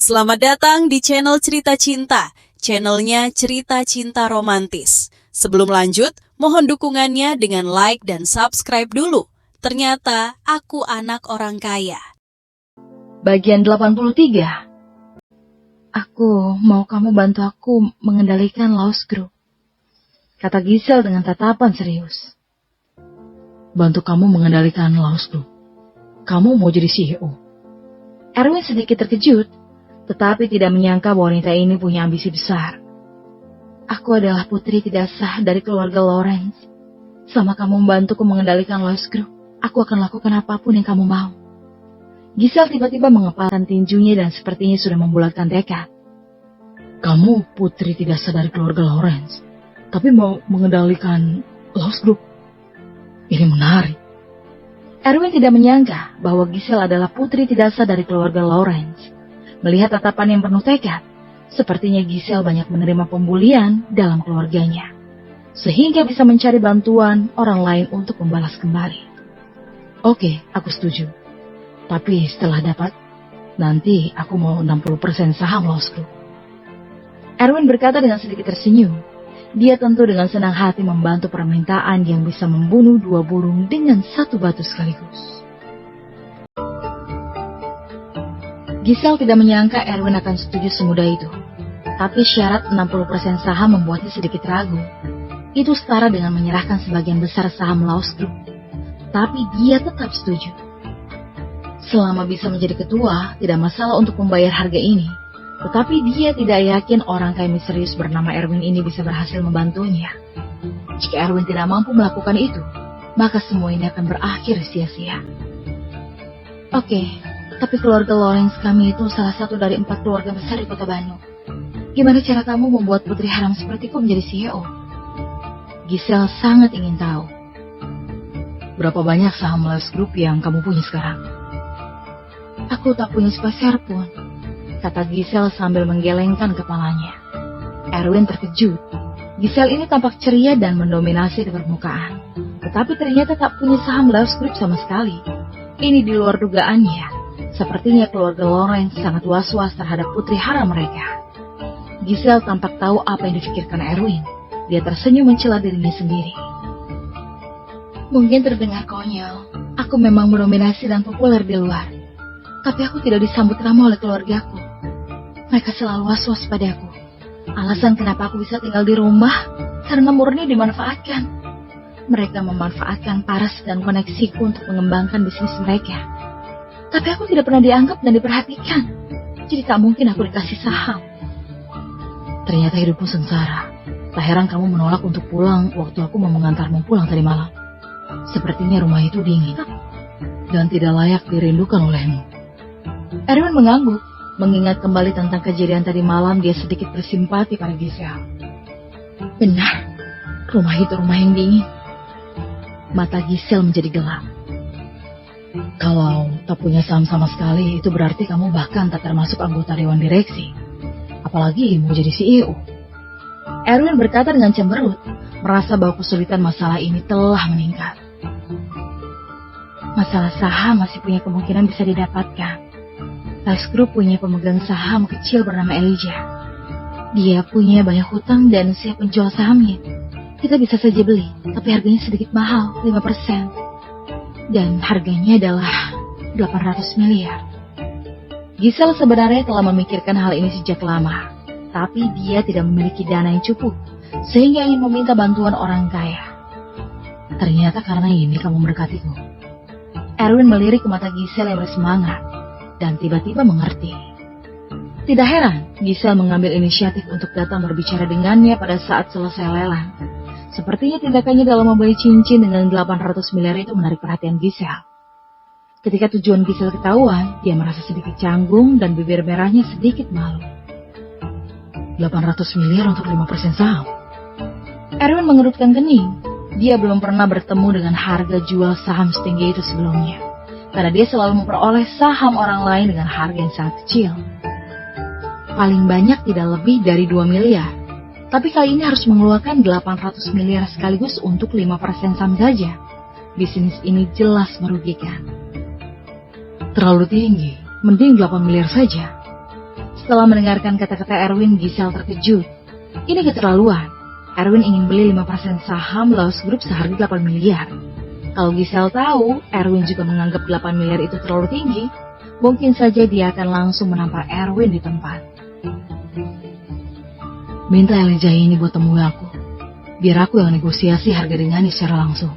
Selamat datang di channel Cerita Cinta, channelnya Cerita Cinta Romantis. Sebelum lanjut, mohon dukungannya dengan like dan subscribe dulu. Ternyata aku anak orang kaya. Bagian 83. Aku mau kamu bantu aku mengendalikan Laos Group, kata Gisel dengan tatapan serius. Bantu kamu mengendalikan Laos Group? Kamu mau jadi CEO? Erwin sedikit terkejut, tetapi tidak menyangka wanita ini punya ambisi besar. Aku adalah putri tidak sah dari keluarga Lawrence. Selama kamu membantuku mengendalikan Laos Group, aku akan lakukan apapun yang kamu mau. Gisel tiba-tiba mengepalkan tinjunya dan sepertinya sudah membulatkan tekad. Kamu putri tidak sah dari keluarga Lawrence, tapi mau mengendalikan Laos Group? Ini menarik. Erwin tidak menyangka bahwa Gisel adalah putri tidak sah dari keluarga Lawrence. Melihat tatapan yang penuh tekad, sepertinya Gisel banyak menerima pembulian dalam keluarganya, sehingga bisa mencari bantuan orang lain untuk membalas kembali. Oke, aku setuju. Tapi setelah dapat, nanti aku mau 60% saham Laos Group. Erwin berkata dengan sedikit tersenyum. Dia tentu dengan senang hati membantu permintaan yang bisa membunuh dua burung dengan satu batu sekaligus. Gisel tidak menyangka Erwin akan setuju semudah itu. Tapi syarat 60% saham membuatnya sedikit ragu. Itu setara dengan menyerahkan sebagian besar saham Laos Group. Tapi dia tetap setuju. Selama bisa menjadi ketua, tidak masalah untuk membayar harga ini. Tetapi dia tidak yakin orang kaya misterius bernama Erwin ini bisa berhasil membantunya. Jika Erwin tidak mampu melakukan itu, maka semua ini akan berakhir sia-sia. Oke, tapi keluarga Lawrence kami itu salah satu dari 4 keluarga besar di kota Bandung. Gimana cara kamu membuat putri haram sepertiku menjadi CEO? Gisel sangat ingin tahu. Berapa banyak saham Laos Group yang kamu punya sekarang? Aku tak punya sepeser pun, kata Gisel sambil menggelengkan kepalanya. Erwin terkejut. Gisel ini tampak ceria dan mendominasi di permukaan, tetapi ternyata tak punya saham Laos Group sama sekali. Ini di luar dugaannya. Sepertinya keluarga Lawrence sangat was-was terhadap putri haram mereka. Gisel tampak tahu apa yang dipikirkan Erwin. Dia tersenyum mencela dirinya sendiri. Mungkin terdengar konyol, aku memang mendominasi dan populer di luar. Tapi aku tidak disambut ramah oleh keluargaku. Mereka selalu was-was padaku. Alasan kenapa aku bisa tinggal di rumah, karena murni dimanfaatkan. Mereka memanfaatkan paras dan koneksiku untuk mengembangkan bisnis mereka. Tapi aku tidak pernah dianggap dan diperhatikan. Jadi tak mungkin aku dikasih saham. Ternyata hidupmu sengsara. Tak heran kamu menolak untuk pulang waktu aku mau mengantarmu pulang tadi malam. Sepertinya rumah itu dingin dan tidak layak dirindukan olehmu. Erwin mengangguk, mengingat kembali tentang kejadian tadi malam. Dia sedikit bersimpati pada Gisel. Benar, rumah itu rumah yang dingin. Mata Gisel menjadi gelap. Kalau tak punya saham sama sekali, itu berarti kamu bahkan tak termasuk anggota dewan direksi. Apalagi mau jadi CEO. Erwin berkata dengan cemberut, merasa bahwa kesulitan masalah ini telah meningkat. Masalah saham masih punya kemungkinan bisa didapatkan. Laos Group punya pemegang saham kecil bernama Elijah. Dia punya banyak hutang dan siap menjual sahamnya. Kita bisa saja beli, tapi harganya sedikit mahal, 5%. Dan harganya adalah 800 miliar. Gisel sebenarnya telah memikirkan hal ini sejak lama, tapi dia tidak memiliki dana yang cukup, sehingga ingin meminta bantuan orang kaya. Ternyata karena ini kamu mendekatiku. Erwin melirik ke mata Gisel yang bersemangat dan tiba-tiba mengerti. Tidak heran, Gisel mengambil inisiatif untuk datang berbicara dengannya pada saat selesai lelang. Sepertinya tindakannya dalam membeli cincin dengan 800 miliar itu menarik perhatian Gisel. Ketika tujuan Gisel ketahuan, dia merasa sedikit canggung dan bibir merahnya sedikit malu. 800 miliar untuk 5% saham? Erwin mengerutkan kening. Dia belum pernah bertemu dengan harga jual saham setinggi itu sebelumnya, karena dia selalu memperoleh saham orang lain dengan harga yang sangat kecil. Paling banyak tidak lebih dari 2 miliar. Tapi kali ini harus mengeluarkan 800 miliar sekaligus untuk 5% saham saja. Bisnis ini jelas merugikan. Terlalu tinggi, mending 8 miliar saja. Setelah mendengarkan kata-kata Erwin, Giselle terkejut. Ini keterlaluan. Erwin ingin beli 5% saham Laos Group seharga 8 miliar. Kalau Giselle tahu Erwin juga menganggap 8 miliar itu terlalu tinggi, mungkin saja dia akan langsung menampar Erwin di tempat. Minta Elijah ini buat temui aku. Biar aku yang negosiasi harga dengannya secara langsung.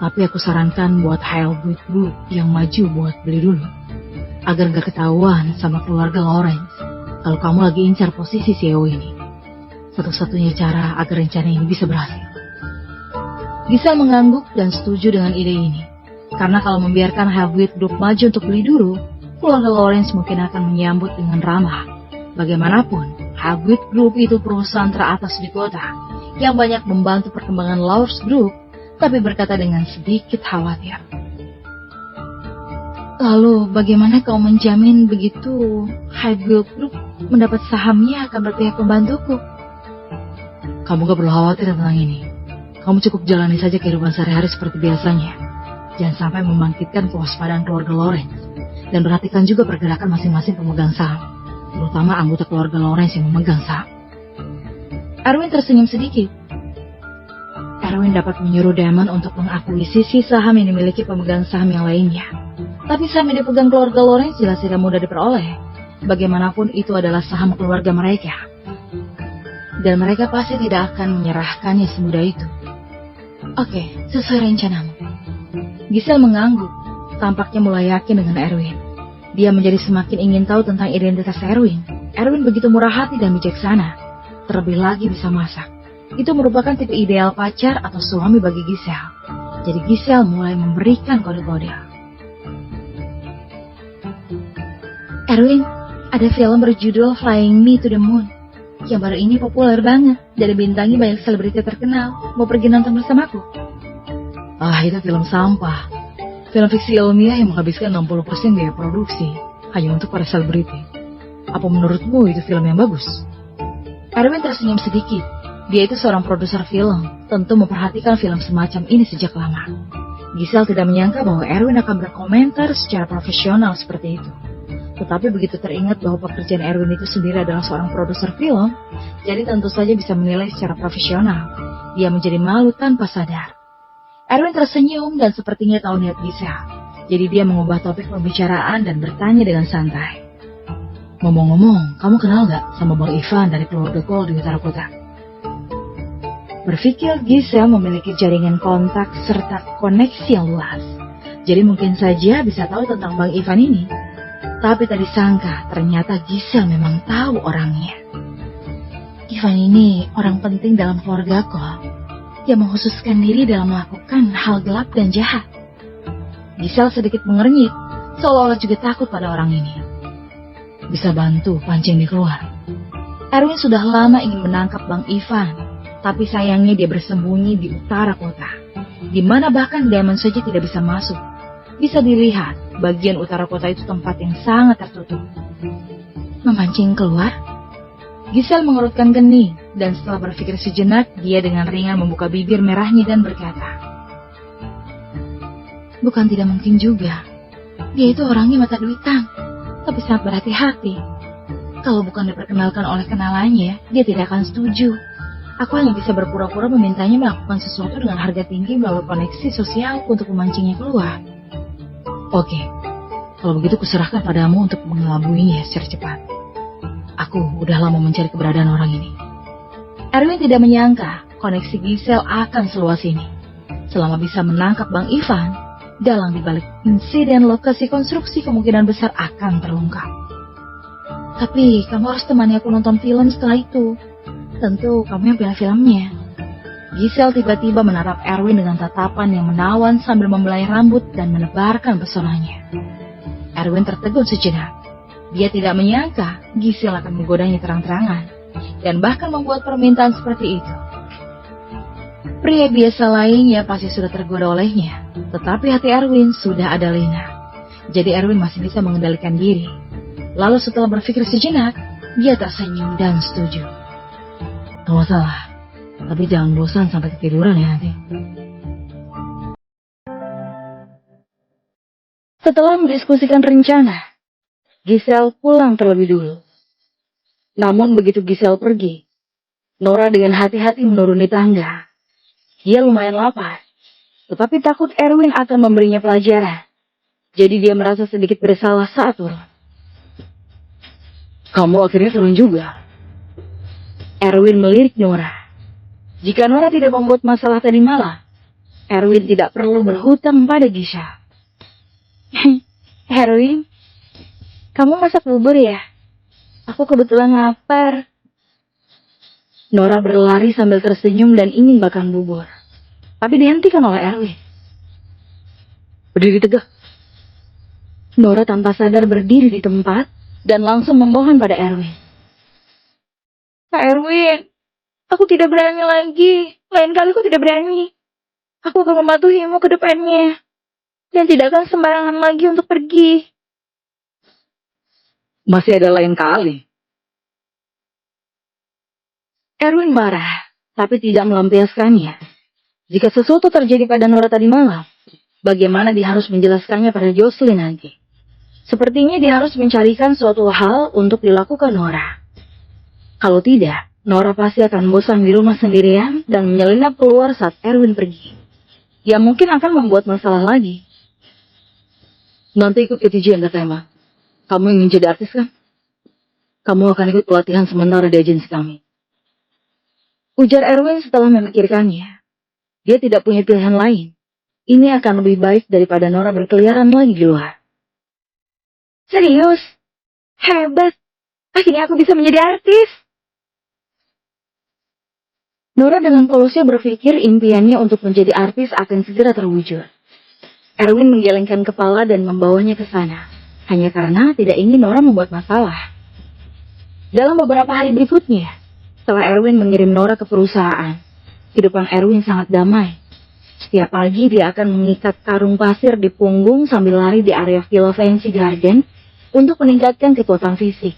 Tapi aku sarankan buat Hybrid Group yang maju buat beli dulu. Agar gak ketahuan sama keluarga Lawrence kalau kamu lagi incar posisi CEO ini. Satu-satunya cara agar rencana ini bisa berhasil. Giselle mengangguk dan setuju dengan ide ini. Karena kalau membiarkan Hybrid Group maju untuk beli dulu, keluarga Lawrence mungkin akan menyambut dengan ramah. Bagaimanapun, Hybrid Group itu perusahaan teratas di kota yang banyak membantu perkembangan Laos Group, tapi berkata dengan sedikit khawatir. Lalu bagaimana kau menjamin begitu Hybrid Group mendapat sahamnya akan berpihak membantuku? Kamu gak perlu khawatir tentang ini. Kamu cukup jalani saja kehidupan sehari-hari seperti biasanya. Jangan sampai membangkitkan kewaspadaan keluarga Lawrence. Dan perhatikan juga pergerakan masing-masing pemegang saham, terutama anggota keluarga Lawrence yang memegang saham. Erwin tersenyum sedikit. Erwin dapat menyuruh Damon untuk mengakuisisi saham yang dimiliki pemegang saham yang lainnya. Tapi saham yang dipegang keluarga Lawrence jelas tidak mudah diperoleh. Bagaimanapun itu adalah saham keluarga mereka. Dan mereka pasti tidak akan menyerahkannya semudah itu. Oke, sesuai rencanamu. Giselle mengangguk. Tampaknya mulai yakin dengan Erwin. Dia menjadi semakin ingin tahu tentang identitas Erwin. Erwin begitu murah hati dan bijaksana. Terlebih lagi bisa masak. Itu merupakan tipe ideal pacar atau suami bagi Giselle. Jadi Giselle mulai memberikan kode-kode. Erwin, ada film berjudul Flying Me to the Moon. Yang baru ini populer banget. Dan dibintangi banyak selebriti terkenal. Mau pergi nonton bersamaku? Ah, itu film sampah. Film fiksi ilmiah yang menghabiskan 60% biaya produksi hanya untuk para selebriti. Apa menurutmu itu film yang bagus? Erwin tersenyum sedikit. Dia itu seorang produser film, tentu memperhatikan film semacam ini sejak lama. Giselle tidak menyangka bahwa Erwin akan berkomentar secara profesional seperti itu. Tetapi begitu teringat bahwa pekerjaan Erwin itu sendiri adalah seorang produser film, jadi tentu saja bisa menilai secara profesional. Dia menjadi malu tanpa sadar. Erwin tersenyum dan sepertinya tahu niat Giselle. Jadi dia mengubah topik pembicaraan dan bertanya dengan santai. Ngomong-ngomong, kamu kenal gak sama Bang Ivan dari keluarga Cole di utara kota? Berpikir Giselle memiliki jaringan kontak serta koneksi yang luas. Jadi mungkin saja bisa tahu tentang Bang Ivan ini. Tapi tak disangka ternyata Giselle memang tahu orangnya. Ivan ini orang penting dalam keluarga Cole. Dia mengkhususkan diri dalam melakukan hal gelap dan jahat. Giselle sedikit mengernyit, seolah-olah juga takut pada orang ini. Bisa bantu pancing dia keluar. Erwin sudah lama ingin menangkap Bang Ivan, tapi sayangnya dia bersembunyi di utara kota, di mana bahkan Damon saja tidak bisa masuk. Bisa dilihat, bagian utara kota itu tempat yang sangat tertutup. Memancing keluar? Giselle mengerutkan kening, dan setelah berpikir sejenak, dia dengan ringan membuka bibir merahnya dan berkata, bukan tidak mungkin juga. Dia itu orangnya mata duitan, tapi sangat berhati-hati. Kalau bukan diperkenalkan oleh kenalannya, dia tidak akan setuju. Aku hanya bisa berpura-pura memintanya melakukan sesuatu dengan harga tinggi melalui koneksi sosial untuk memancingnya keluar. Oke, kalau begitu kuserahkan padamu untuk mengelabuinya secara cepat. Aku udah lama mencari keberadaan orang ini. Erwin tidak menyangka koneksi Giselle akan seluas ini. Selama bisa menangkap Bang Ivan, dalang dibalik insiden lokasi konstruksi kemungkinan besar akan terungkap. Tapi kamu harus temani aku nonton film setelah itu. Tentu kamu yang pilih filmnya. Giselle tiba-tiba menatap Erwin dengan tatapan yang menawan sambil membelai rambut dan menebarkan pesonanya. Erwin tertegun sejenak. Dia tidak menyangka Giselle akan menggodanya terang-terangan dan bahkan membuat permintaan seperti itu. Pria biasa lainnya pasti sudah tergoda olehnya, tetapi hati Erwin sudah ada Lina. Jadi Erwin masih bisa mengendalikan diri. Lalu setelah berpikir sejenak, dia tersenyum dan setuju. Gak masalah, tapi jangan bosan sampai ketiduran ya nanti. Setelah mendiskusikan rencana, Giselle pulang terlebih dulu. Namun begitu Giselle pergi, Nora dengan hati-hati menuruni tangga. Dia lumayan lapar, tetapi takut Erwin akan memberinya pelajaran. Jadi dia merasa sedikit bersalah saat turun. Kamu akhirnya turun juga. Erwin melirik Nora. Jika Nora tidak membuat masalah tadi malam, Erwin tidak perlu berhutang pada Giselle. Erwin, kamu masak bubur ya? Aku kebetulan lapar. Nora berlari sambil tersenyum dan ingin makan bubur. Tapi dihentikan oleh Erwin. Berdiri tegak. Nora tanpa sadar berdiri di tempat dan langsung memohon pada Erwin. Kak Erwin, aku tidak berani lagi. Lain kali aku tidak berani. Aku akan mematuhimu ke depannya. Dan tidak akan sembarangan lagi untuk pergi. Masih ada lain kali. Erwin marah, tapi tidak melampiaskannya. Jika sesuatu terjadi pada Nora tadi malam, bagaimana dia harus menjelaskannya pada Jocelyn nanti? Sepertinya dia harus mencarikan suatu hal untuk dilakukan Nora. Kalau tidak, Nora pasti akan bosan di rumah sendirian dan menyelinap keluar saat Erwin pergi. Dia mungkin akan membuat masalah lagi. Nanti ikut ke TJ yang tema. Kamu ingin jadi artis kan? Kamu akan ikut pelatihan sementara di agensi kami. Ujar Erwin setelah memikirkannya. Dia tidak punya pilihan lain. Ini akan lebih baik daripada Nora berkeliaran lagi di luar. Serius? Hebat. Akhirnya aku bisa menjadi artis. Nora dengan polusnya berpikir impiannya untuk menjadi artis akan segera terwujud. Erwin menggelengkan kepala dan membawanya ke sana. Hanya karena tidak ingin Nora membuat masalah. Dalam beberapa hari berikutnya, setelah Erwin mengirim Nora ke perusahaan, kehidupan Erwin sangat damai. Setiap pagi dia akan mengikat karung pasir di punggung sambil lari di area Villa Fancy Garden untuk meningkatkan kekuatan fisik.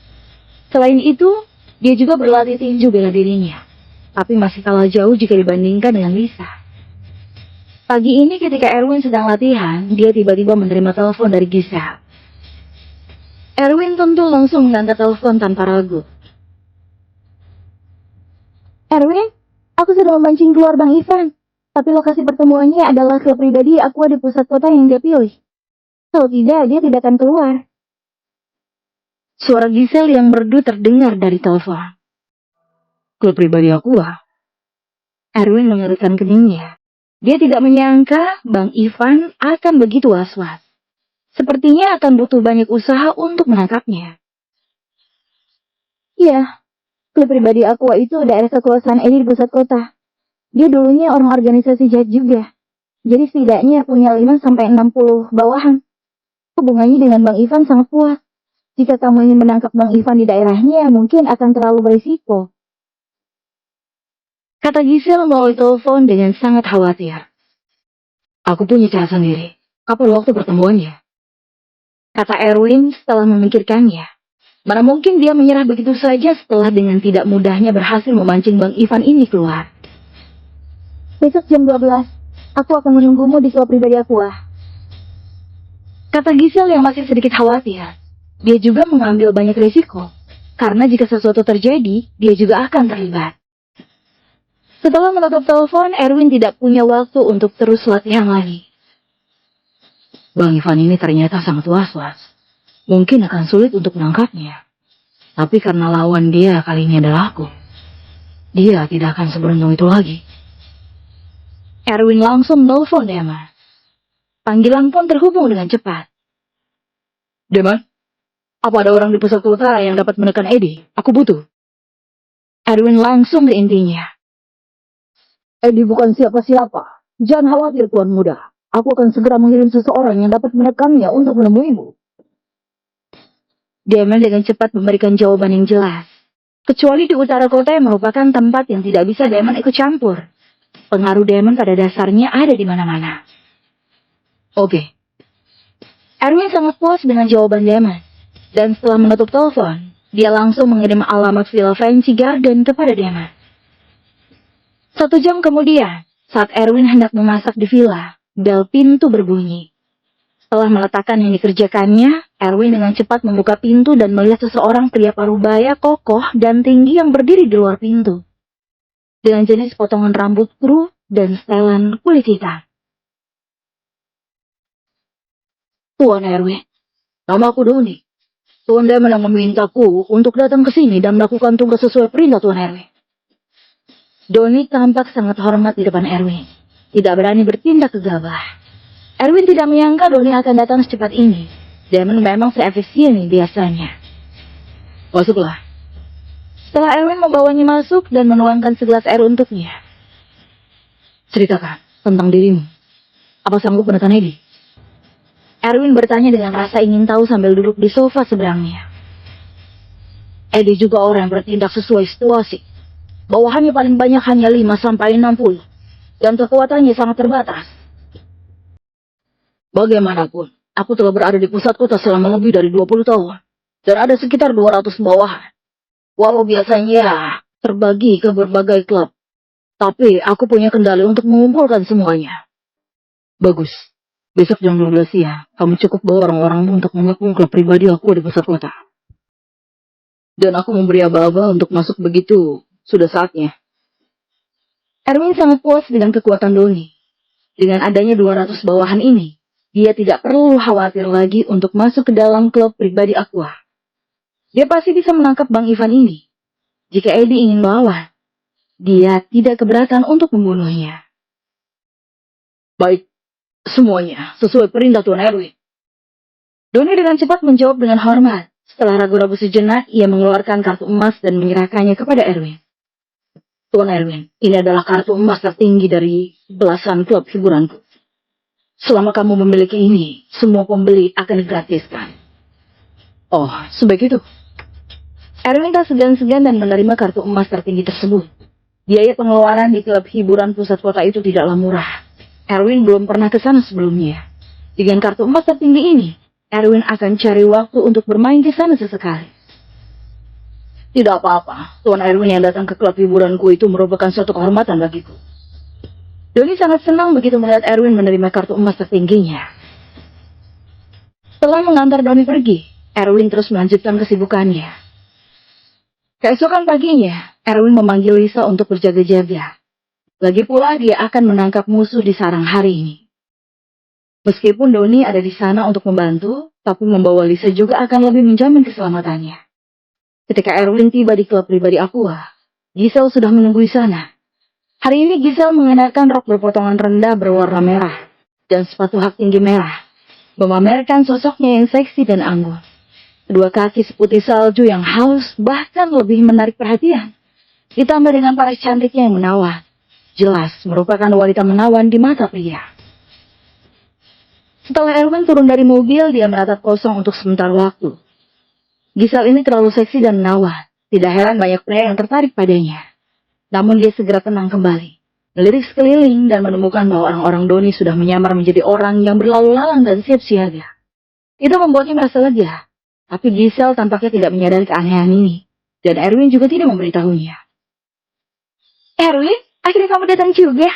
Selain itu, dia juga berlatih tinju bela dirinya. Tapi masih kalah jauh jika dibandingkan dengan Lisa. Pagi ini ketika Erwin sedang latihan, dia tiba-tiba menerima telepon dari Giselle. Erwin tentu langsung mengangkat telepon tanpa ragu. Erwin, aku sudah memancing keluar Bang Ivan. Tapi lokasi pertemuannya adalah klub pribadi Aqua di pusat kota yang dia pilih. Kalau tidak, dia tidak akan keluar. Suara Giselle yang merdu terdengar dari telepon. Klub pribadi Aqua. Erwin mengerutkan keningnya. Dia tidak menyangka Bang Ivan akan begitu was-was. Sepertinya akan butuh banyak usaha untuk menangkapnya. Iya, klub pribadi Aqua itu daerah kekuasaan Edi di pusat kota. Dia dulunya orang organisasi jahat juga. Jadi setidaknya punya 5-60 bawahan. Hubungannya dengan Bang Ivan sangat kuat. Jika kamu ingin menangkap Bang Ivan di daerahnya, mungkin akan terlalu berisiko. Kata Giselle melalui telepon dengan sangat khawatir. Aku punya cara sendiri. Kapan waktu pertemuannya? Kata Erwin setelah memikirkannya. Mana mungkin dia menyerah begitu saja setelah dengan tidak mudahnya berhasil memancing Bang Ivan ini keluar. Besok jam 12, aku akan menunggumu di klub pribadi Aqua. Kata Giselle yang masih sedikit khawatir. Dia juga mengambil banyak risiko. Karena jika sesuatu terjadi, dia juga akan terlibat. Setelah menutup telepon, Erwin tidak punya waktu untuk terus latihan lagi. Bang Ivan ini ternyata sangat was-was. Mungkin akan sulit untuk menangkapnya. Tapi karena lawan dia kali ini adalah aku, dia tidak akan seberuntung itu lagi. Erwin langsung menelpon Deman. Panggilan pun terhubung dengan cepat. Deman, apa ada orang di pusat kota yang dapat menekan Edi? Aku butuh. Erwin langsung ke intinya. Edi bukan siapa-siapa. Jangan khawatir Tuan Muda. Aku akan segera mengirim seseorang yang dapat menekannya untuk menemuimu. Deman dengan cepat memberikan jawaban yang jelas. Kecuali di utara kota yang merupakan tempat yang tidak bisa Deman ikut campur. Pengaruh Deman pada dasarnya ada di mana-mana. Oke. Erwin sangat puas dengan jawaban Deman. Dan setelah menutup telepon, dia langsung mengirim alamat Villa Fancy Garden kepada Deman. 1 jam kemudian, saat Erwin hendak memasak di villa, bel pintu berbunyi. Setelah meletakkan yang dikerjakannya, Erwin dengan cepat membuka pintu dan melihat seseorang pria parubaya kokoh dan tinggi yang berdiri di luar pintu. Dengan jenis potongan rambut kru dan setelan kulit hitam. Tuan Erwin, nama aku Doni. Tuan Damon yang memintaku untuk datang ke sini dan melakukan tugas sesuai perintah Tuan Erwin. Doni tampak sangat hormat di depan Erwin. Tidak berani bertindak gegabah. Erwin tidak menyangka Doni akan datang secepat ini. Damon memang seefisien biasanya. Masuklah. Setelah Erwin membawanya masuk dan menuangkan segelas air untuknya. Ceritakan tentang dirimu. Apa sanggup menekan Eddie? Erwin bertanya dengan rasa ingin tahu sambil duduk di sofa seberangnya. Eddie juga orang yang bertindak sesuai situasi. Bawahannya paling banyak hanya 5-60. Dan kekuatannya sangat terbatas. Bagaimanapun, aku telah berada di pusat kota selama lebih dari 20 tahun. Dan ada sekitar 200 bawahan. Walau biasanya terbagi ke berbagai klub. Tapi aku punya kendali untuk mengumpulkan semuanya. Bagus. Besok jam 12 siang, kamu cukup bawa orang-orang untuk mengepung klub pribadi aku di pusat kota. Dan aku memberi aba-aba untuk masuk begitu, sudah saatnya. Erwin sangat puas dengan kekuatan Doni. Dengan adanya 200 bawahan ini, dia tidak perlu khawatir lagi untuk masuk ke dalam klub pribadi Aqua. Dia pasti bisa menangkap Bang Ivan ini. Jika Eddie ingin melawan, dia tidak keberatan untuk membunuhnya. Baik, semuanya sesuai perintah Tuan Erwin. Doni dengan cepat menjawab dengan hormat. Setelah ragu-ragu sejenak, ia mengeluarkan kartu emas dan menyerahkannya kepada Erwin. Tuan Erwin, ini adalah kartu emas tertinggi dari belasan klub hiburanku. Selama kamu memiliki ini, semua pembeli akan digratiskan. Oh, sebaik itu. Erwin tak segan-segan dan menerima kartu emas tertinggi tersebut. Biaya pengeluaran di klub hiburan pusat kota itu tidaklah murah. Erwin belum pernah ke sana sebelumnya. Dengan kartu emas tertinggi ini, Erwin akan cari waktu untuk bermain di sana sesekali. Tidak apa-apa, Tuan Erwin yang datang ke klub hiburanku itu merupakan suatu kehormatan bagiku. Doni sangat senang begitu melihat Erwin menerima kartu emas tertingginya. Setelah mengantar Doni pergi, Erwin terus melanjutkan kesibukannya. Keesokan paginya, Erwin memanggil Lisa untuk berjaga-jaga. Lagi pula dia akan menangkap musuh di sarang hari ini. Meskipun Doni ada di sana untuk membantu, tapi membawa Lisa juga akan lebih menjamin keselamatannya. Ketika Erwin tiba di klub pribadi Aqua, Giselle sudah menunggu di sana. Hari ini Giselle mengenakan rok berpotongan rendah berwarna merah dan sepatu hak tinggi merah, memamerkan sosoknya yang seksi dan anggun. Kedua kaki seputih salju yang haus bahkan lebih menarik perhatian. Ditambah dengan paras cantiknya yang menawan. Jelas merupakan wanita menawan di mata pria. Setelah Erwin turun dari mobil, dia menatap kosong untuk sementara waktu. Giselle ini terlalu seksi dan menawan. Tidak heran banyak pria yang tertarik padanya. Namun dia segera tenang kembali. Melirik sekeliling dan menemukan bahwa orang-orang Doni sudah menyamar menjadi orang yang berlalu lalang dan siap siaga. Itu membuatnya merasa lega. Tapi Giselle tampaknya tidak menyadari keanehan ini. Dan Erwin juga tidak memberitahunya. Erwin, akhirnya kamu datang juga.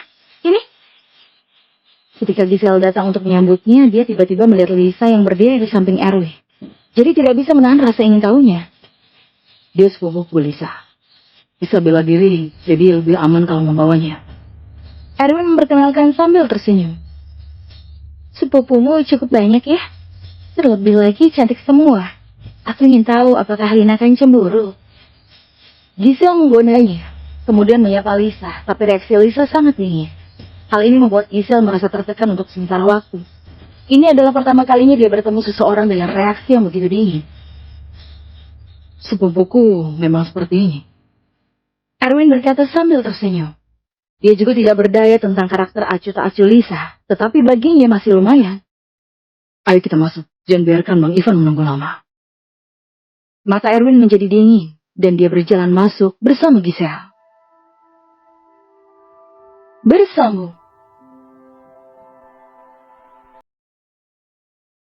Ini. Ketika Giselle datang untuk menyambutnya, dia tiba-tiba melihat Lisa yang berdiri di samping Erwin. Jadi tidak bisa menahan rasa ingin tahunya. Dia sepupuku Lisa. Bisa bela diri, jadi lebih aman kalau membawanya. Erwin memperkenalkan sambil tersenyum. Sepupumu cukup banyak ya? Terlebih lagi cantik semua. Aku ingin tahu apakah Lina akan cemburu. Giselle menggonanya, kemudian menyapa Lisa, tapi reaksi Lisa sangat dingin. Hal ini membuat Giselle merasa tertekan untuk sementara waktu. Ini adalah pertama kalinya dia bertemu seseorang dengan reaksi yang begitu dingin. Sepupuku memang seperti ini. Erwin berkata sambil tersenyum. Dia juga tidak berdaya tentang karakter acuh tak acuh Lisa, tetapi baginya masih lumayan. Ayo kita masuk, jangan biarkan Bang Ivan menunggu lama. Mata Erwin menjadi dingin, dan dia berjalan masuk bersama Giselle. Bersambung.